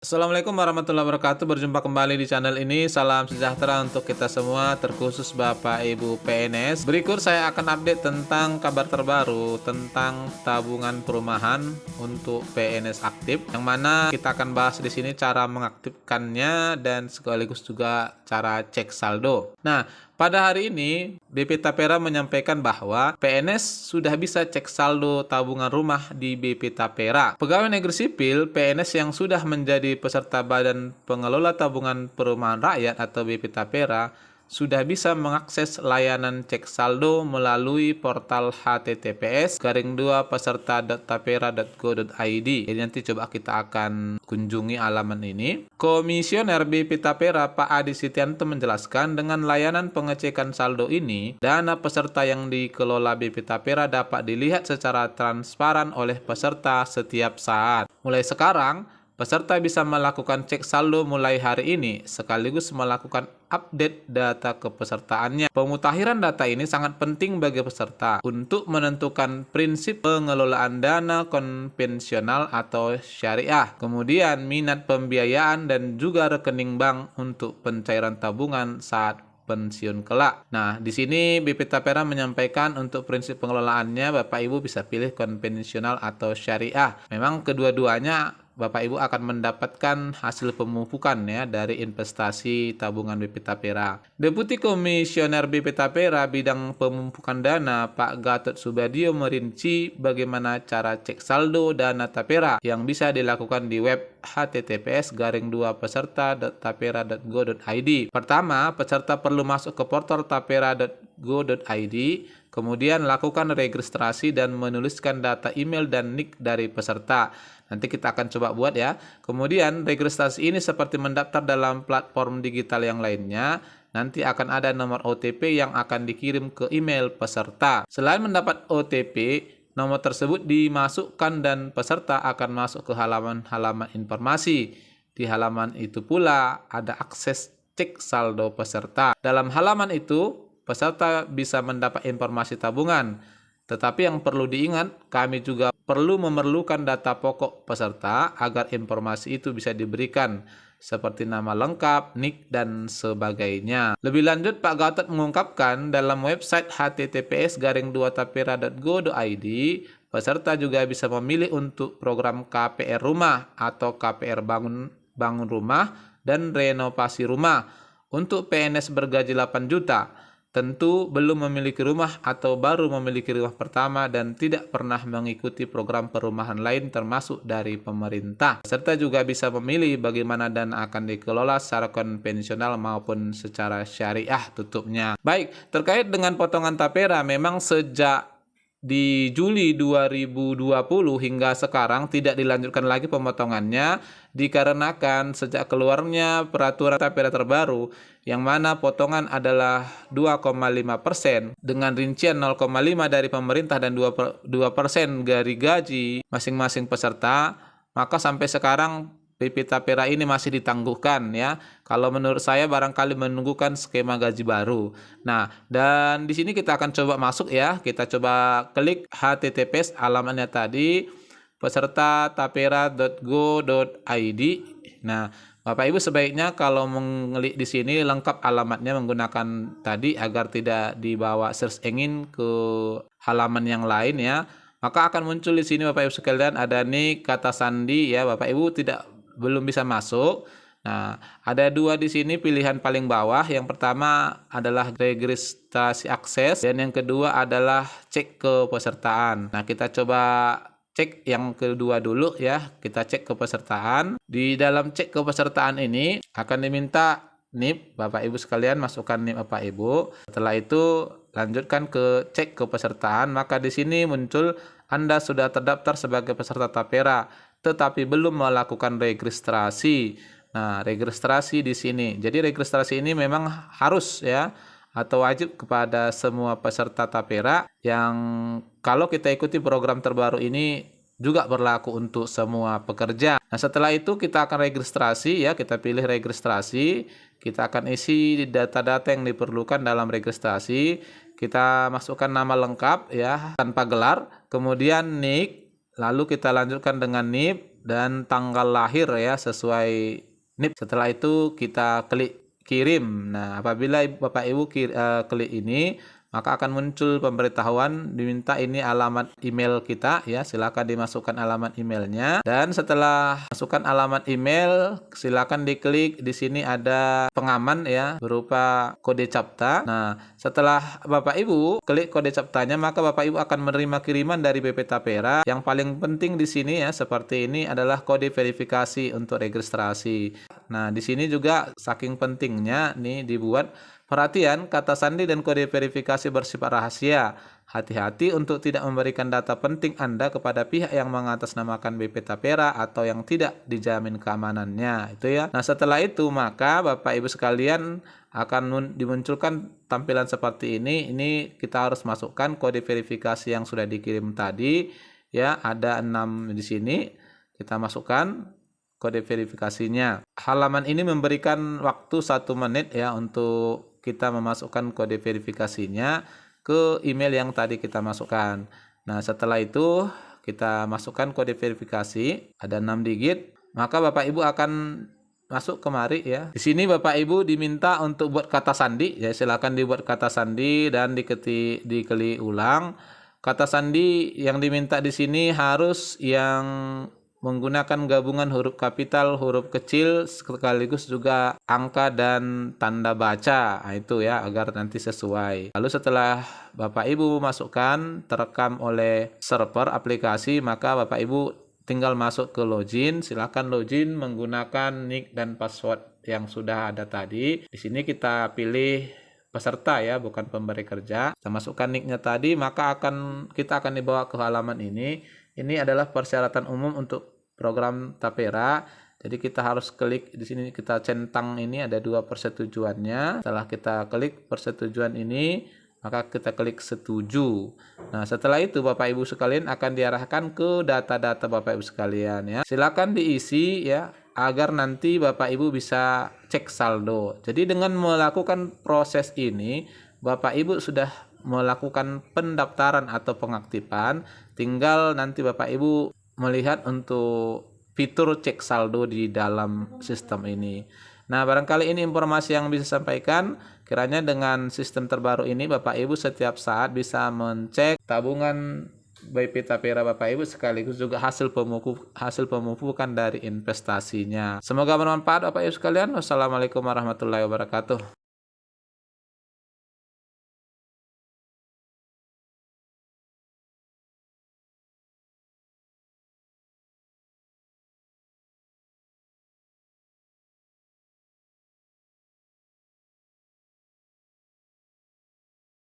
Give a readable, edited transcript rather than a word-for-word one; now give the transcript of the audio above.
Assalamualaikum warahmatullahi wabarakatuh. Berjumpa kembali di channel ini. Salam sejahtera untuk kita semua, terkhusus Bapak Ibu PNS. Berikut saya akan update tentang kabar terbaru tentang tabungan perumahan untuk PNS aktif, yang mana kita akan bahas di sini cara mengaktifkannya dan sekaligus juga cara cek saldo. Nah, pada hari ini, BP Tapera menyampaikan bahwa PNS sudah bisa cek saldo tabungan rumah di BP Tapera. Pegawai negeri sipil PNS yang sudah menjadi peserta Badan Pengelola Tabungan Perumahan Rakyat atau BP Tapera sudah bisa mengakses layanan cek saldo melalui portal https://peserta.tapera.go.id. Jadi nanti coba kita akan kunjungi halaman ini. Komisioner BP Tapera Pak Adi Setianto menjelaskan, dengan layanan pengecekan saldo ini, dana peserta yang dikelola BP Tapera dapat dilihat secara transparan oleh peserta setiap saat. Mulai sekarang, peserta bisa melakukan cek saldo mulai hari ini, sekaligus melakukan update data kepesertaannya. Pemutakhiran data ini sangat penting bagi peserta untuk menentukan prinsip pengelolaan dana konvensional atau syariah, kemudian minat pembiayaan dan juga rekening bank untuk pencairan tabungan saat pensiun kelak. Nah, di sini BP Tapera menyampaikan untuk prinsip pengelolaannya Bapak Ibu bisa pilih konvensional atau syariah. Memang kedua-duanya Bapak Ibu akan mendapatkan hasil pemupukan ya dari investasi tabungan BP Tapera. Deputi Komisioner BP Tapera bidang pemupukan dana Pak Gatot Subadyo merinci bagaimana cara cek saldo dana Tapera yang bisa dilakukan di web https://2peserta.tapera.go.id. Pertama, peserta perlu masuk ke portal tapera.go.id, kemudian lakukan registrasi dan menuliskan data email dan NIK dari peserta. Nanti kita akan coba buat ya. Kemudian registrasi ini seperti mendaftar dalam platform digital yang lainnya. Nanti akan ada nomor OTP yang akan dikirim ke email peserta. Selain mendapat OTP, nomor tersebut dimasukkan dan peserta akan masuk ke halaman-halaman informasi. Di halaman itu pula ada akses cek saldo peserta. Dalam halaman itu, peserta bisa mendapat informasi tabungan. Tetapi yang perlu diingat, kami juga perlu memerlukan data pokok peserta agar informasi itu bisa diberikan, seperti nama lengkap, NIK, dan sebagainya. Lebih lanjut, Pak Gatot mengungkapkan dalam website https://2tapera.go.id, peserta juga bisa memilih untuk program KPR Rumah atau KPR Bangun Rumah dan Renovasi Rumah. Untuk PNS bergaji 8 juta, tentu belum memiliki rumah atau baru memiliki rumah pertama dan tidak pernah mengikuti program perumahan lain termasuk dari pemerintah. Peserta juga bisa memilih bagaimana dana akan dikelola secara konvensional maupun secara syariah tutupnya. Baik, terkait dengan potongan Tapera, memang sejak di Juli 2020 hingga sekarang tidak dilanjutkan lagi pemotongannya dikarenakan sejak keluarnya peraturan Tapera terbaru yang mana potongan adalah 2,5% dengan rincian 0,5 dari pemerintah dan 2% dari gaji masing-masing peserta, maka sampai sekarang BP Tapera ini masih ditangguhkan ya. Kalau menurut saya barangkali menunggukan skema gaji baru. Nah, dan di sini kita akan coba masuk ya. Kita coba klik https alamannya tadi peserta.tapera.go.id. Nah, Bapak Ibu sebaiknya kalau mengelik di sini lengkap alamatnya menggunakan tadi agar tidak dibawa search engine ke halaman yang lain ya. Maka akan muncul di sini Bapak Ibu sekalian ada nih kata sandi ya. Bapak Ibu belum bisa masuk. Nah, ada dua di sini pilihan paling bawah. Yang pertama adalah registrasi akses dan yang kedua adalah cek kepesertaan. Nah, kita coba cek yang kedua dulu ya. Kita cek kepesertaan. Di dalam cek kepesertaan ini akan diminta NIP. Bapak Ibu sekalian masukkan NIP Bapak Ibu. Setelah itu lanjutkan ke cek kepesertaan, maka di sini muncul Anda sudah terdaftar sebagai peserta Tapera tetapi belum melakukan registrasi. Nah, registrasi di sini. Jadi registrasi ini memang harus ya atau wajib kepada semua peserta Tapera yang kalau kita ikuti program terbaru ini juga berlaku untuk semua pekerja. Nah, setelah itu kita akan registrasi ya, kita pilih registrasi, kita akan isi data-data yang diperlukan dalam registrasi, kita masukkan nama lengkap ya tanpa gelar, kemudian NIK, lalu kita lanjutkan dengan NIP, dan tanggal lahir ya sesuai NIP. Setelah itu kita klik kirim. Nah, apabila Bapak Ibu klik ini, maka akan muncul pemberitahuan diminta ini alamat email kita ya. Silakan dimasukkan alamat emailnya, dan setelah masukkan alamat email silakan diklik di sini ada pengaman ya berupa kode CAPTCA. Nah, setelah Bapak Ibu klik kode CAPTCA-nya, maka Bapak Ibu akan menerima kiriman dari BP Tapera. Yang paling penting di sini ya seperti ini adalah kode verifikasi untuk registrasi. Nah, di sini juga saking pentingnya nih dibuat perhatian, kata sandi dan kode verifikasi bersifat rahasia. Hati-hati untuk tidak memberikan data penting Anda kepada pihak yang mengatasnamakan BP Tapera atau yang tidak dijamin keamanannya. Itu ya. Nah, setelah itu maka Bapak Ibu sekalian akan dimunculkan tampilan seperti ini. Ini kita harus masukkan kode verifikasi yang sudah dikirim tadi. Ya, ada 6 di sini. Kita masukkan kode verifikasinya. Halaman ini memberikan waktu 1 menit ya untuk kita memasukkan kode verifikasinya ke email yang tadi kita masukkan. Nah, setelah itu kita masukkan kode verifikasi, ada 6 digit, maka Bapak Ibu akan masuk kemari ya. Di sini Bapak Ibu diminta untuk buat kata sandi ya, silakan dibuat kata sandi dan diklik ulang. Kata sandi yang diminta di sini harus yang menggunakan gabungan huruf kapital, huruf kecil, sekaligus juga angka dan tanda baca. Nah, itu ya agar nanti sesuai. Lalu setelah Bapak Ibu masukkan terekam oleh server aplikasi, maka Bapak Ibu tinggal masuk ke login. Silakan login menggunakan nick dan password yang sudah ada tadi. Di sini kita pilih peserta ya, bukan pemberi kerja. Kita masukkan nicknya tadi, maka kita akan dibawa ke halaman ini. Ini adalah persyaratan umum untuk program Tapera. Jadi kita harus klik di sini, kita centang ini ada 2 persetujuannya. Setelah kita klik persetujuan ini, maka kita klik setuju. Nah, setelah itu Bapak Ibu sekalian akan diarahkan ke data-data Bapak Ibu sekalian ya. Silakan diisi ya agar nanti Bapak Ibu bisa cek saldo. Jadi dengan melakukan proses ini, Bapak Ibu sudah melakukan pendaftaran atau pengaktifan, tinggal nanti Bapak Ibu melihat untuk fitur cek saldo di dalam sistem ini. Nah, barangkali ini informasi yang bisa sampaikan. Kiranya dengan sistem terbaru ini Bapak Ibu setiap saat bisa mencek tabungan BP Tapera Bapak Ibu, sekaligus juga hasil pemupukan dari investasinya. Semoga bermanfaat Bapak Ibu sekalian. Wassalamualaikum warahmatullahi wabarakatuh.